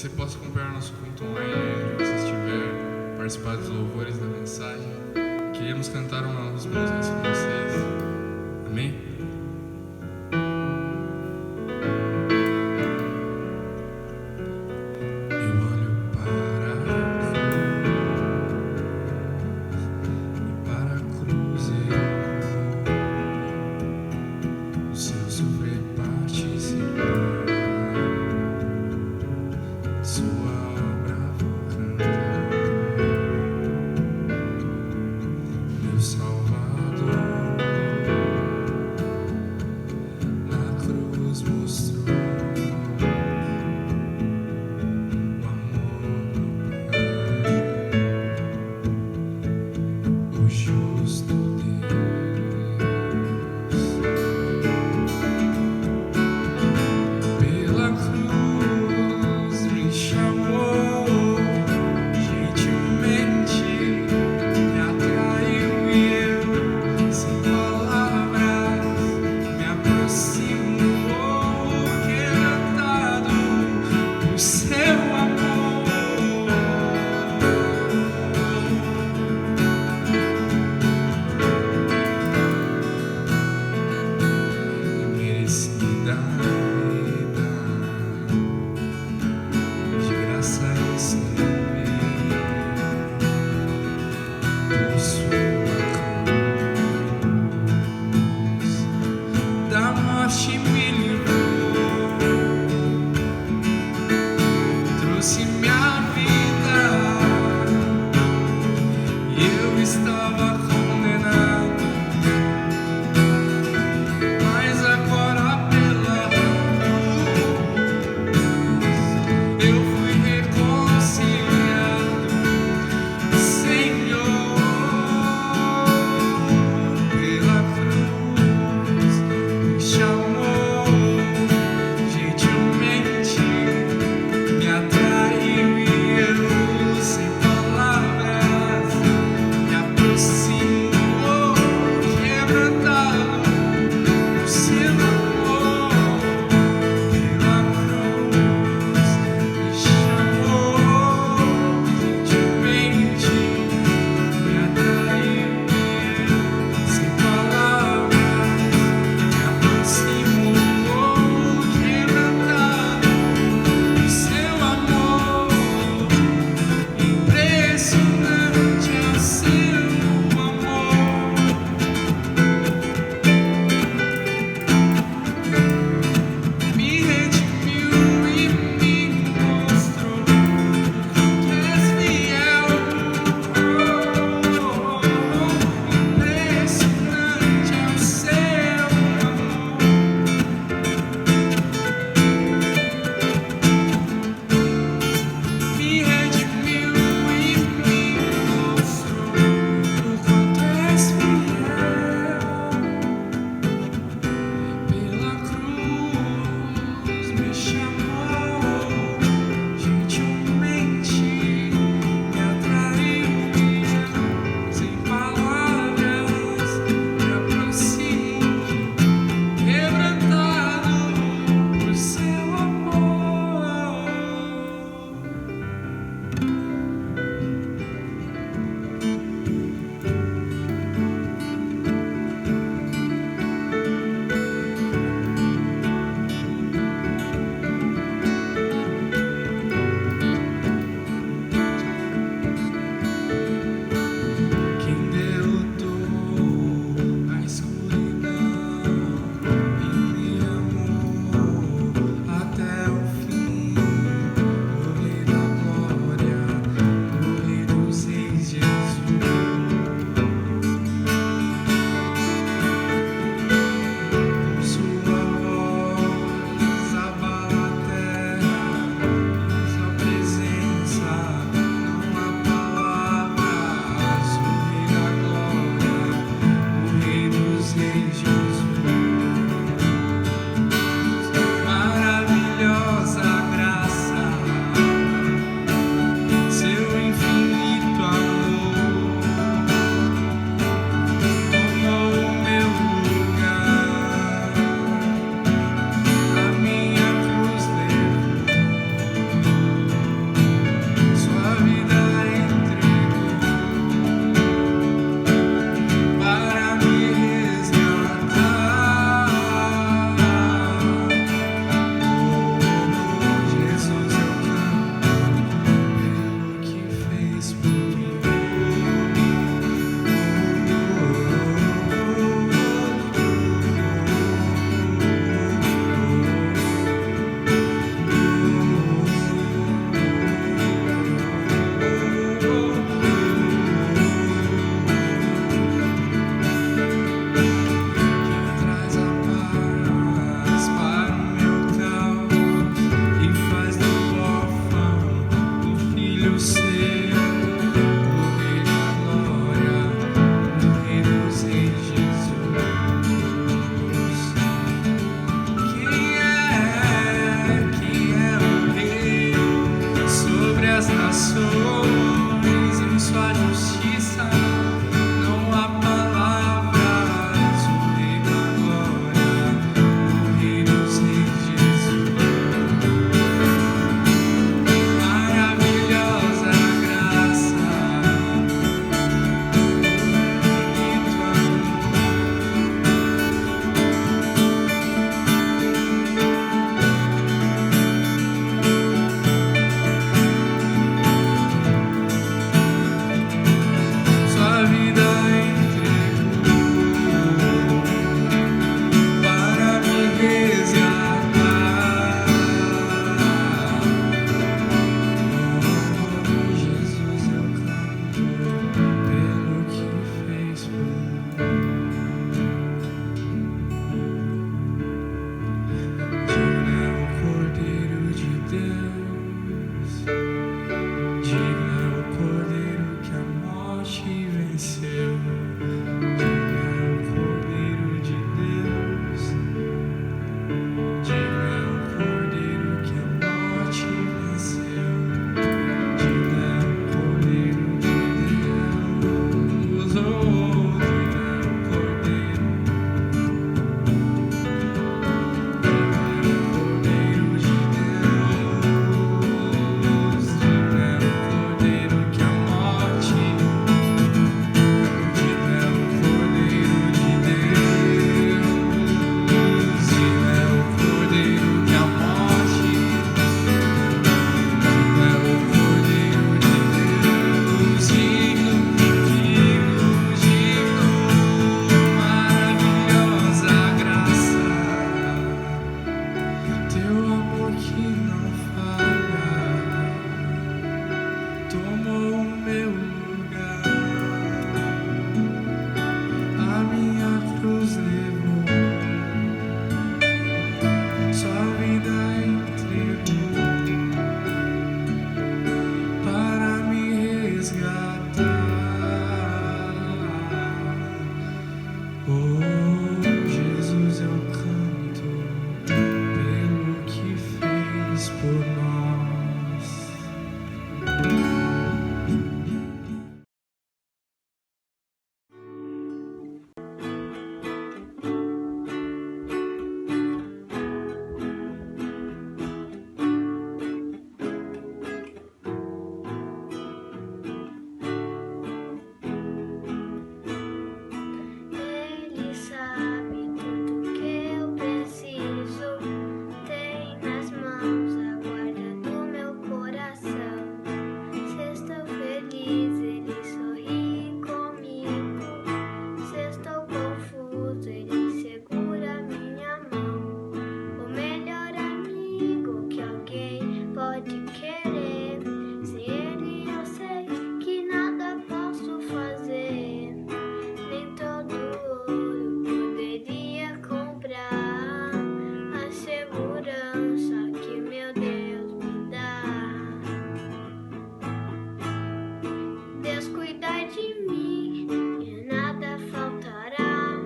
você possa acompanhar nosso culto online, onde você estiver, participar dos louvores da mensagem. Queríamos cantar umas músicas com vocês. Amém? Salvador. Oh, Jesus, eu canto pelo que fez por nós. Ele sabe tudo que eu preciso, tem nas mãos a guarda do meu coração. Se estou feliz, ele sorri comigo. Se estou confuso, ele segura minha mão. O melhor amigo que alguém pode querer. Sem ele eu sei que nada posso fazer. Nem todo ouro poderia comprar a segurança que meu Deus me dá. Deus cuida de mim e nada faltará.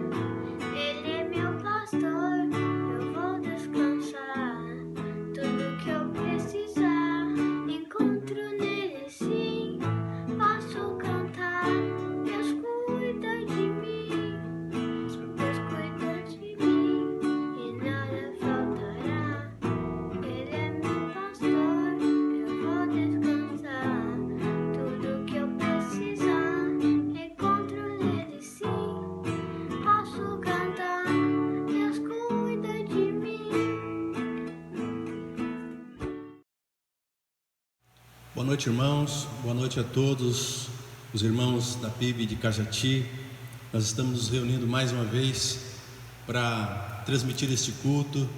Ele é meu pastor, eu vou descansar. Tudo que eu precisar, encontro nele sim. Posso cantar, Deus cuida de mim. Deus cuida de mim e nada faltará. Ele é meu pastor, eu vou descansar. Tudo que eu precisar, encontro nele sim. Posso cantar, Deus cuida de mim. Boa noite, irmãos. Boa noite a todos os irmãos da PIB de Cajati. Nós estamos nos reunindo mais uma vez para transmitir este culto,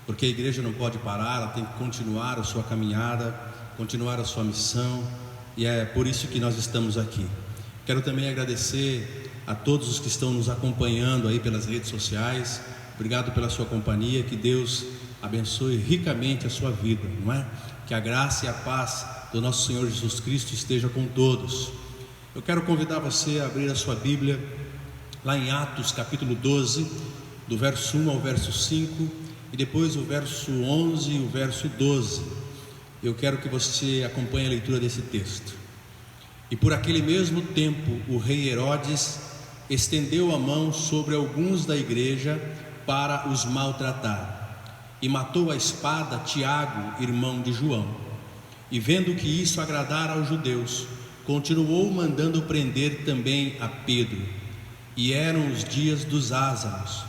porque a igreja não pode parar, ela tem que continuar a sua caminhada, continuar a sua missão, e é por isso que nós estamos aqui. Quero também agradecer a todos os que estão nos acompanhando aí pelas redes sociais. Obrigado pela sua companhia, que Deus abençoe ricamente a sua vida, não é? Que a graça e a paz do nosso Senhor Jesus Cristo esteja com todos. Eu quero convidar você a abrir a sua Bíblia lá em Atos capítulo 12, do verso 1 ao verso 5, e depois o verso 11 e o verso 12. Eu quero que você acompanhe a leitura desse texto. E por aquele mesmo tempo o rei Herodes estendeu a mão sobre alguns da igreja para os maltratar, e matou à espada Tiago, irmão de João. E vendo que isso agradara aos judeus, continuou mandando prender também a Pedro. E eram os dias dos ázaros.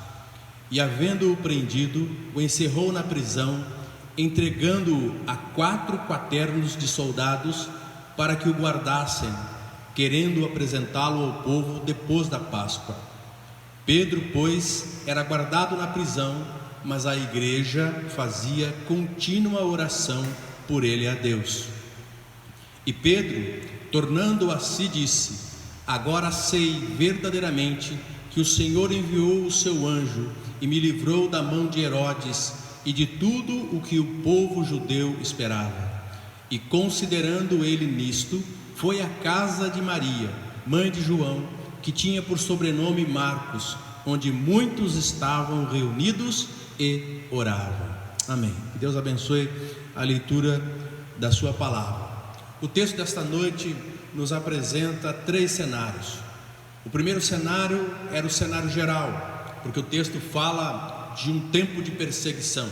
E havendo-o prendido, o encerrou na prisão, entregando-o a 4 quaternos de soldados para que o guardassem, querendo apresentá-lo ao povo depois da Páscoa. Pedro, pois, era guardado na prisão, mas a igreja fazia contínua oração por ele a Deus. E Pedro, tornando a si, disse: agora sei verdadeiramente que o Senhor enviou o seu anjo e me livrou da mão de Herodes e de tudo o que o povo judeu esperava. E considerando ele nisto, foi à casa de Maria, mãe de João, que tinha por sobrenome Marcos, onde muitos estavam reunidos e oravam. Amém. Que Deus abençoe a leitura da sua palavra. O texto desta noite nos apresenta 3 cenários. O primeiro cenário era o cenário geral, porque o texto fala de um tempo de perseguição,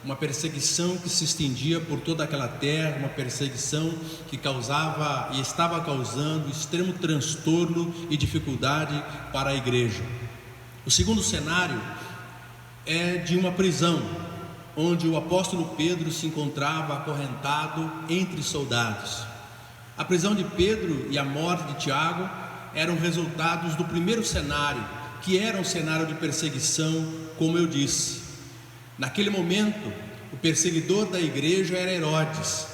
uma perseguição que se estendia por toda aquela terra, uma perseguição que causava e estava causando extremo transtorno e dificuldade para a igreja. O segundo cenário é de uma prisão, onde o apóstolo Pedro se encontrava acorrentado entre soldados. A prisão de Pedro e a morte de Tiago eram resultados do primeiro cenário, que era um cenário de perseguição, como eu disse. Naquele momento, o perseguidor da igreja era Herodes,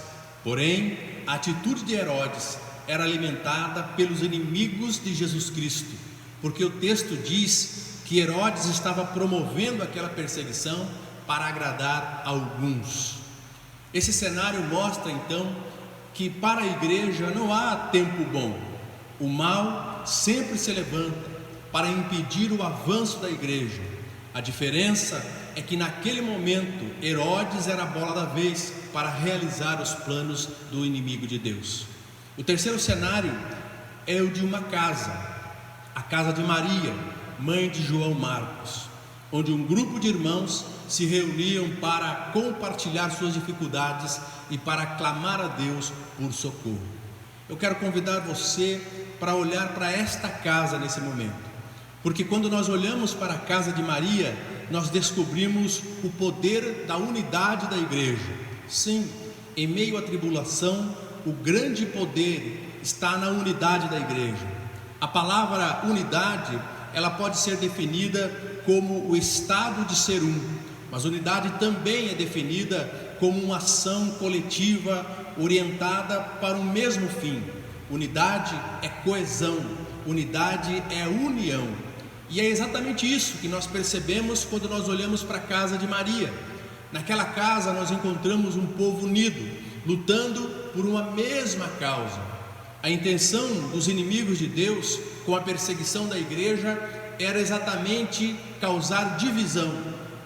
porém, a atitude de Herodes era alimentada pelos inimigos de Jesus Cristo, porque o texto diz que Herodes estava promovendo aquela perseguição para agradar alguns. Esse cenário mostra então que para a igreja não há tempo bom. O mal sempre se levanta, para impedir o avanço da igreja. A diferença é que naquele momento Herodes era a bola da vez para realizar os planos do inimigo de Deus. O terceiro cenário é o de uma casa, a casa de Maria, mãe de João Marcos, onde um grupo de irmãos se reuniam para compartilhar suas dificuldades e para clamar a Deus por socorro. Eu quero convidar você para olhar para esta casa nesse momento, porque quando nós olhamos para a casa de Maria, nós descobrimos o poder da unidade da igreja. Sim, em meio à tribulação, o grande poder está na unidade da igreja. A palavra unidade, ela pode ser definida como o estado de ser um, mas unidade também é definida como uma ação coletiva orientada para o mesmo fim. Unidade é coesão, unidade é união. E é exatamente isso que nós percebemos quando nós olhamos para a casa de Maria. Naquela casa nós encontramos um povo unido, lutando por uma mesma causa. A intenção dos inimigos de Deus com a perseguição da igreja era exatamente causar divisão.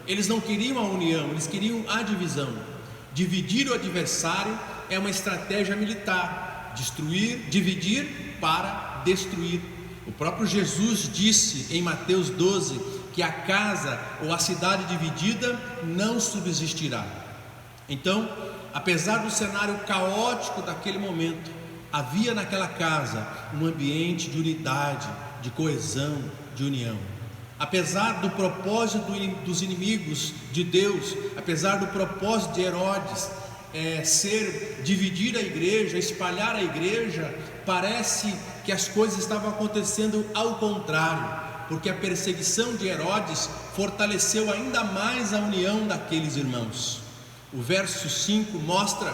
Eles não queriam a união, eles queriam a divisão. Dividir o adversário é uma estratégia militar. Destruir, dividir para destruir. O próprio Jesus disse em Mateus 12 que a casa ou a cidade dividida não subsistirá. Então, apesar do cenário caótico daquele momento, havia naquela casa um ambiente de unidade, de coesão, de união. Apesar do propósito dos inimigos de Deus, apesar do propósito de Herodes ser dividir a igreja, espalhar a igreja, parece que as coisas estavam acontecendo ao contrário, porque a perseguição de Herodes fortaleceu ainda mais a união daqueles irmãos. O verso 5 mostra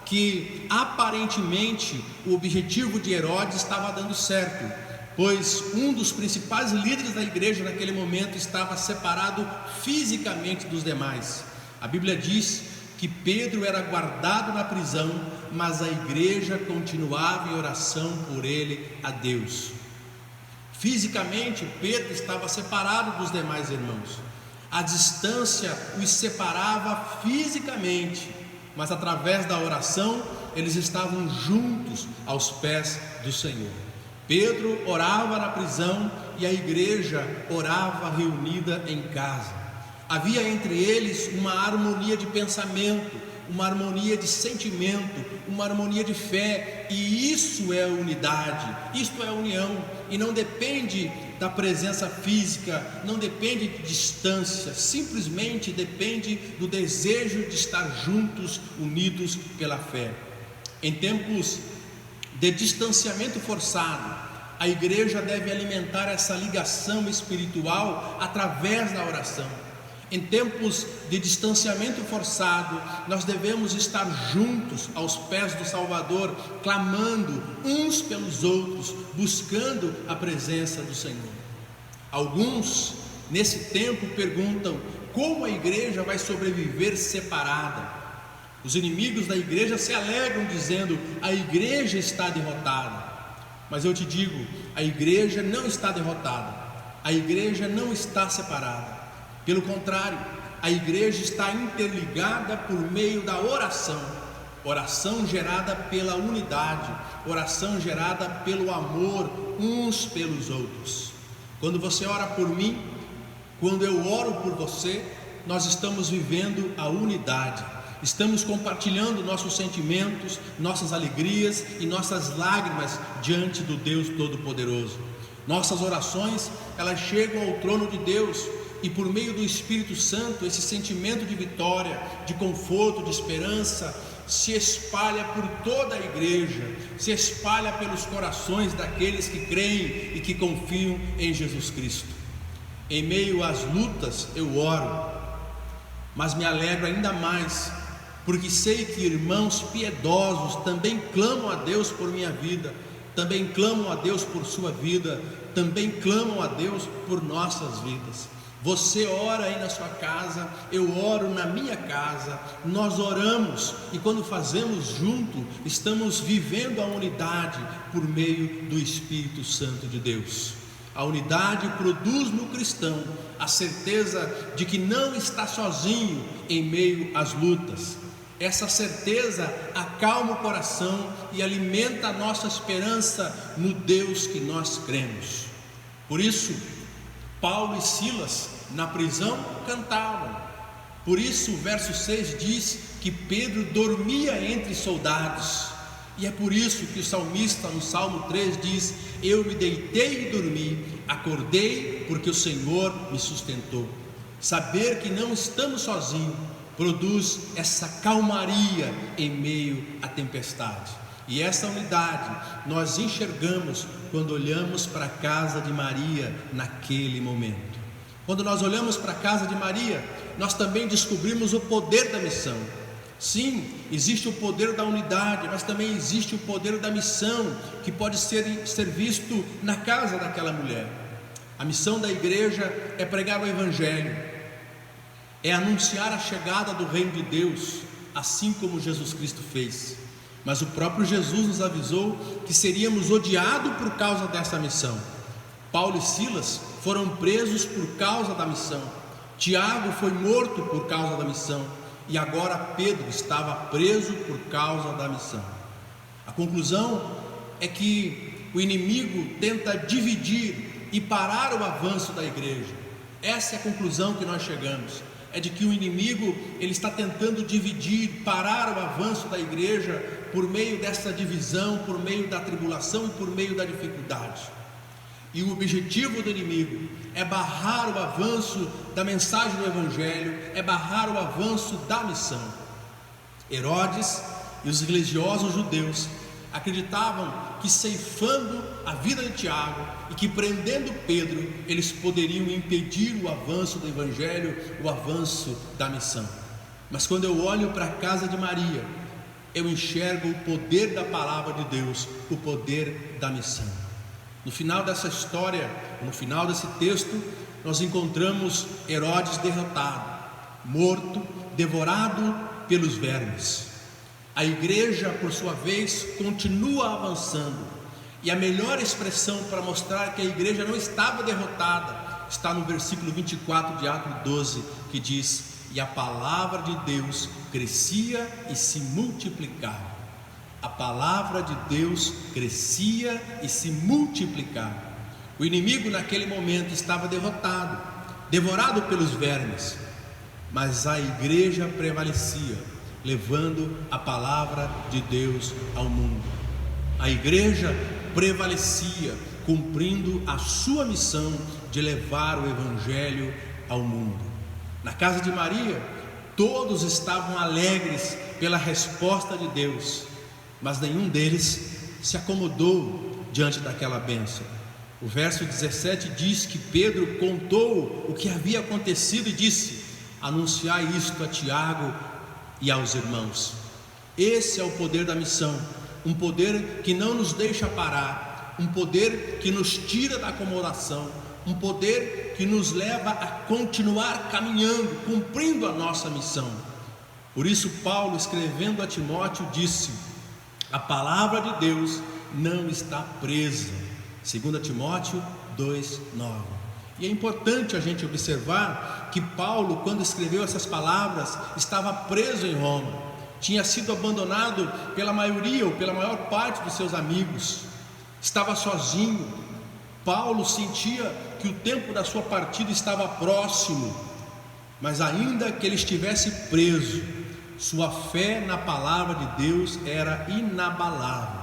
que aparentemente o objetivo de Herodes estava dando certo, pois um dos principais líderes da igreja naquele momento estava separado fisicamente dos demais. A Bíblia diz que Pedro era guardado na prisão, mas a igreja continuava em oração por ele a Deus. Fisicamente, Pedro estava separado dos demais irmãos. A distância os separava fisicamente, mas através da oração, eles estavam juntos aos pés do Senhor. Pedro orava na prisão e a igreja orava reunida em casa. Havia entre eles uma harmonia de pensamento, uma harmonia de sentimento, uma harmonia de fé, e isso é unidade, isto é união, e não depende da presença física, não depende de distância, simplesmente depende do desejo de estar juntos, unidos pela fé. Em tempos de distanciamento forçado, a igreja deve alimentar essa ligação espiritual através da oração. Em tempos de distanciamento forçado, nós devemos estar juntos aos pés do Salvador, clamando uns pelos outros, buscando a presença do Senhor. Alguns, nesse tempo, perguntam como a igreja vai sobreviver separada. Os inimigos da igreja se alegram dizendo: a igreja está derrotada. Mas eu te digo, a igreja não está derrotada, a igreja não está separada. Pelo contrário, a igreja está interligada por meio da oração, oração gerada pela unidade, oração gerada pelo amor uns pelos outros. Quando você ora por mim, quando eu oro por você, nós estamos vivendo a unidade, estamos compartilhando nossos sentimentos, nossas alegrias e nossas lágrimas diante do Deus Todo-Poderoso. Nossas orações, elas chegam ao trono de Deus, e por meio do Espírito Santo, esse sentimento de vitória, de conforto, de esperança, se espalha por toda a igreja, se espalha pelos corações daqueles que creem e que confiam em Jesus Cristo. Em meio às lutas eu oro, mas me alegro ainda mais, porque sei que irmãos piedosos também clamam a Deus por minha vida, também clamam a Deus por sua vida, também clamam a Deus por nossas vidas. Você ora aí na sua casa, eu oro na minha casa, nós oramos, e quando fazemos junto, estamos vivendo a unidade por meio do Espírito Santo de Deus. A unidade produz no cristão a certeza de que não está sozinho em meio às lutas. Essa certeza acalma o coração e alimenta a nossa esperança no Deus que nós cremos. Por isso, Paulo e Silas na prisão cantavam. Por isso o verso 6 diz que Pedro dormia entre soldados. E é por isso que o salmista no Salmo 3 diz: eu me deitei e dormi, acordei porque o Senhor me sustentou. Saber que não estamos sozinhos produz essa calmaria em meio à tempestade. E essa unidade nós enxergamos quando olhamos para a casa de Maria naquele momento. Quando nós olhamos para a casa de Maria, nós também descobrimos o poder da missão. Sim, existe o poder da unidade, mas também existe o poder da missão, que pode ser visto na casa daquela mulher. A missão da igreja é pregar o Evangelho, é anunciar a chegada do reino de Deus, assim como Jesus Cristo fez. Mas o próprio Jesus nos avisou que seríamos odiados por causa dessa missão. Paulo e Silas foram presos por causa da missão. Tiago foi morto por causa da missão. E agora Pedro estava preso por causa da missão. A conclusão é que o inimigo tenta dividir e parar o avanço da igreja. Essa é a conclusão que nós chegamos. É de que o inimigo ele está tentando dividir, parar o avanço da igreja por meio dessa divisão, por meio da tribulação e por meio da dificuldade. E o objetivo do inimigo é barrar o avanço da mensagem do Evangelho, é barrar o avanço da missão. Herodes e os religiosos judeus acreditavam que ceifando a vida de Tiago e que prendendo Pedro, eles poderiam impedir o avanço do Evangelho, o avanço da missão. Mas quando eu olho para a casa de Maria, eu enxergo o poder da palavra de Deus, o poder da missão. No final dessa história, no final desse texto, nós encontramos Herodes derrotado, morto, devorado pelos vermes. A igreja, por sua vez, continua avançando. E a melhor expressão para mostrar que a igreja não estava derrotada está no versículo 24 de Atos 12, que diz: e a palavra de Deus crescia e se multiplicava. A palavra de Deus crescia e se multiplicava. O inimigo naquele momento estava derrotado, devorado pelos vermes, mas a igreja prevalecia, levando a palavra de Deus ao mundo. A igreja prevalecia, cumprindo a sua missão de levar o Evangelho ao mundo. Na casa de Maria, todos estavam alegres pela resposta de Deus, mas nenhum deles se acomodou diante daquela bênção. O verso 17 diz que Pedro contou o que havia acontecido e disse: anunciai isto a Tiago e aos irmãos. Esse é o poder da missão, um poder que não nos deixa parar, um poder que nos tira da acomodação, um poder que nos leva a continuar caminhando, cumprindo a nossa missão. Por isso Paulo, escrevendo a Timóteo, disse: a palavra de Deus não está presa. 2 Timóteo 2:9. E é importante a gente observar que Paulo, quando escreveu essas palavras, estava preso em Roma, tinha sido abandonado pela maioria ou pela maior parte dos seus amigos, estava sozinho. Paulo sentia que o tempo da sua partida estava próximo, mas ainda que ele estivesse preso, sua fé na palavra de Deus era inabalável.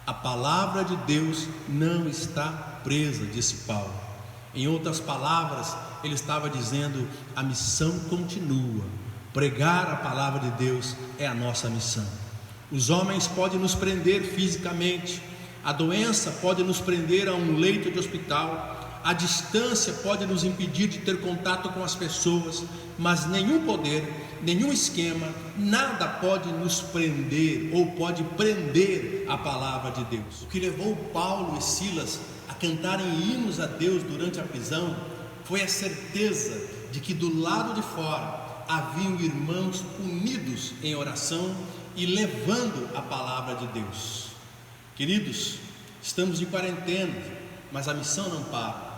A palavra de Deus não está presa, disse Paulo. Em outras palavras, ele estava dizendo: a missão continua. Pregar a palavra de Deus é a nossa missão. Os homens podem nos prender fisicamente, a doença pode nos prender a um leito de hospital, a distância pode nos impedir de ter contato com as pessoas, mas nenhum poder, nenhum esquema, nada pode nos prender ou pode prender a palavra de Deus. O que levou Paulo e Silas a cantarem hinos a Deus durante a prisão foi a certeza de que do lado de fora haviam irmãos unidos em oração e levando a palavra de Deus. Queridos, estamos de quarentena, mas a missão não para.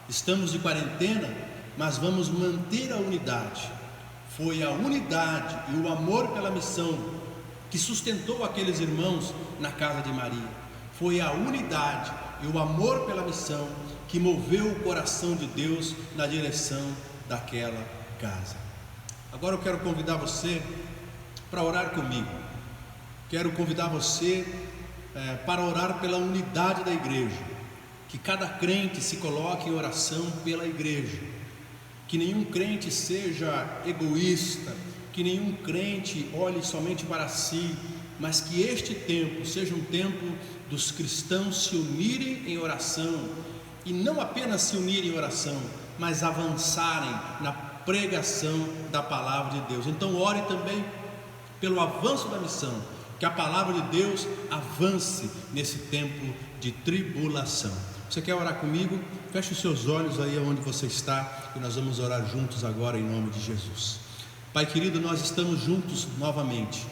Estamos de quarentena, mas vamos manter a unidade. Foi a unidade e o amor pela missão que sustentou aqueles irmãos na casa de Maria. Foi a unidade e o amor pela missão que moveu o coração de Deus na direção daquela casa. Agora eu quero convidar você para orar comigo. Quero convidar você para orar pela unidade da igreja. Que cada crente se coloque em oração pela igreja. Que nenhum crente seja egoísta, que nenhum crente olhe somente para si, mas que este tempo seja um tempo dos cristãos se unirem em oração, e não apenas se unirem em oração, mas avançarem na pregação da palavra de Deus. Então ore também pelo avanço da missão, que a palavra de Deus avance nesse tempo de tribulação. Você quer orar comigo? Feche os seus olhos aí onde você está e nós vamos orar juntos agora em nome de Jesus. Pai querido, nós estamos juntos novamente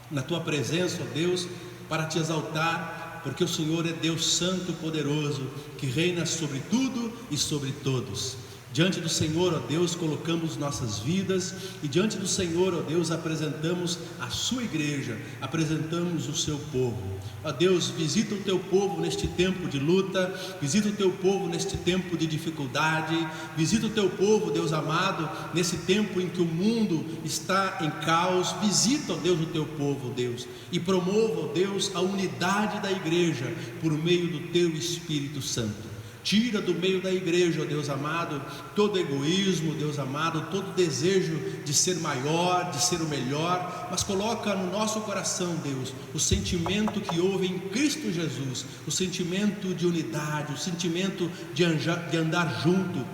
na Tua presença, ó Deus, para Te exaltar, porque o Senhor é Deus santo e poderoso, que reina sobre tudo e sobre todos. Diante do Senhor, ó Deus, colocamos nossas vidas e diante do Senhor, ó Deus, apresentamos a Sua igreja, apresentamos o Seu povo. Ó Deus, visita o Teu povo neste tempo de luta, visita o Teu povo neste tempo de dificuldade, visita o Teu povo, Deus amado, nesse tempo em que o mundo está em caos. Visita, ó Deus, o Teu povo, Deus, e promova, ó Deus, a unidade da igreja por meio do Teu Espírito Santo. Tira do meio da igreja, ó Deus amado, todo egoísmo, Deus amado, todo desejo de ser maior, de ser o melhor, mas coloca no nosso coração, Deus, o sentimento que houve em Cristo Jesus, o sentimento de unidade, o sentimento de andar junto,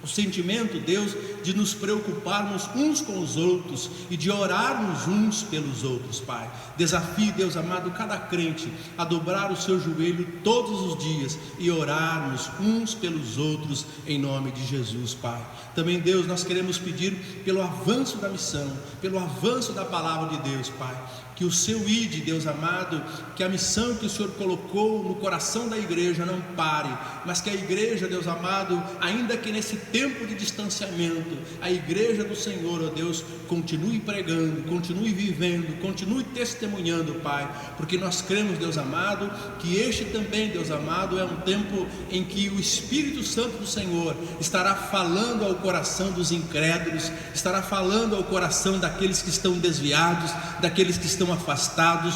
o sentimento, Deus, de nos preocuparmos uns com os outros e de orarmos uns pelos outros, Pai. Desafie, Deus amado, cada crente a dobrar o seu joelho todos os dias e orarmos uns pelos outros em nome de Jesus, Pai. Também, Deus, nós queremos pedir pelo avanço da missão, pelo avanço da palavra de Deus, Pai. Que o Seu ide, Deus amado, que a missão que o Senhor colocou no coração da igreja não pare, mas que a igreja, Deus amado, ainda que nesse tempo de distanciamento, a igreja do Senhor, ó Deus, continue pregando, continue vivendo, continue testemunhando, Pai, porque nós cremos, Deus amado, que este também, Deus amado, é um tempo em que o Espírito Santo do Senhor estará falando ao coração dos incrédulos, estará falando ao coração daqueles que estão desviados, daqueles que estão afastados,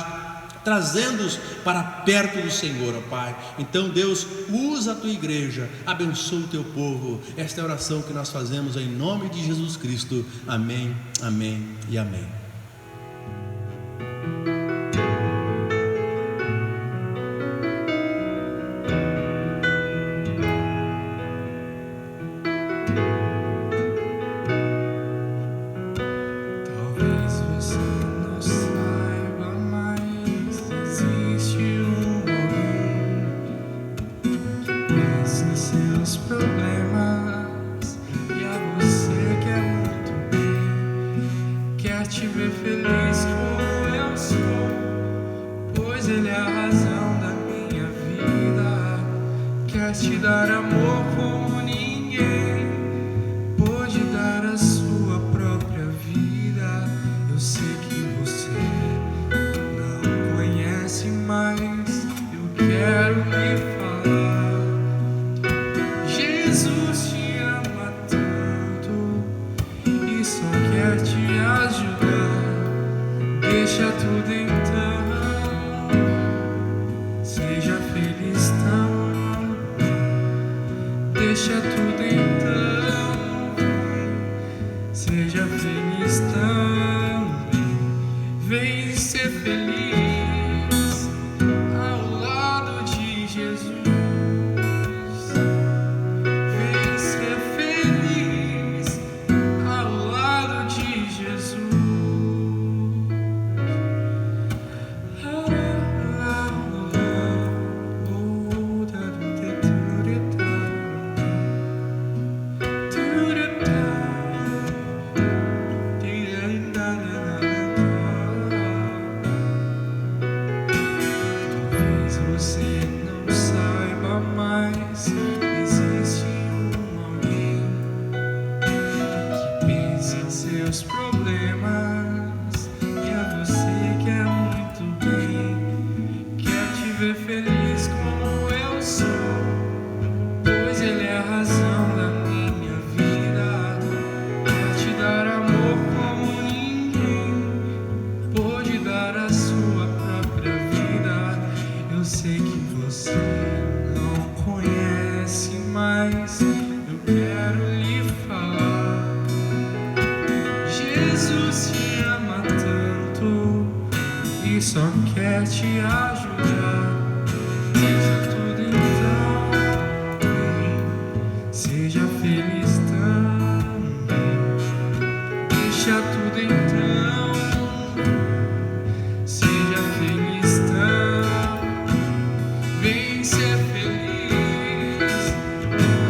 trazendo-os para perto do Senhor, ó Pai. Então, Deus, usa a Tua igreja, abençoa o Teu povo. Esta é a oração que nós fazemos em nome de Jesus Cristo. Amém, amém e amém. Deus te ama tanto e só quer te ajudar. Deixa tudo então, seja feliz também. Deixa tudo então, seja feliz também. Vem ser feliz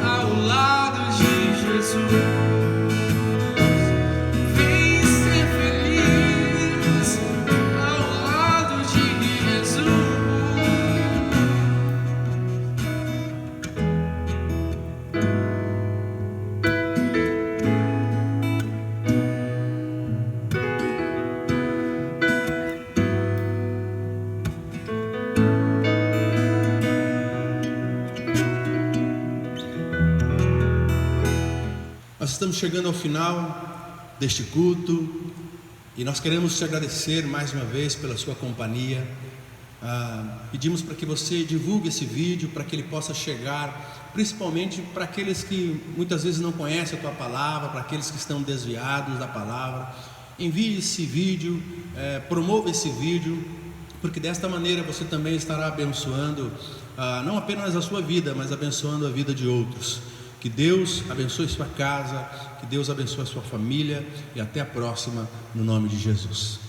ao lado de Jesus. Nós estamos chegando ao final deste culto e nós queremos te agradecer mais uma vez pela sua companhia. Pedimos para que você divulgue esse vídeo, para que ele possa chegar principalmente para aqueles que muitas vezes não conhecem a tua palavra, para aqueles que estão desviados da palavra. Envie esse vídeo, promova esse vídeo, porque desta maneira você também estará abençoando não apenas a sua vida, mas abençoando a vida de outros. Que Deus abençoe sua casa, que Deus abençoe a sua família e até a próxima, no nome de Jesus.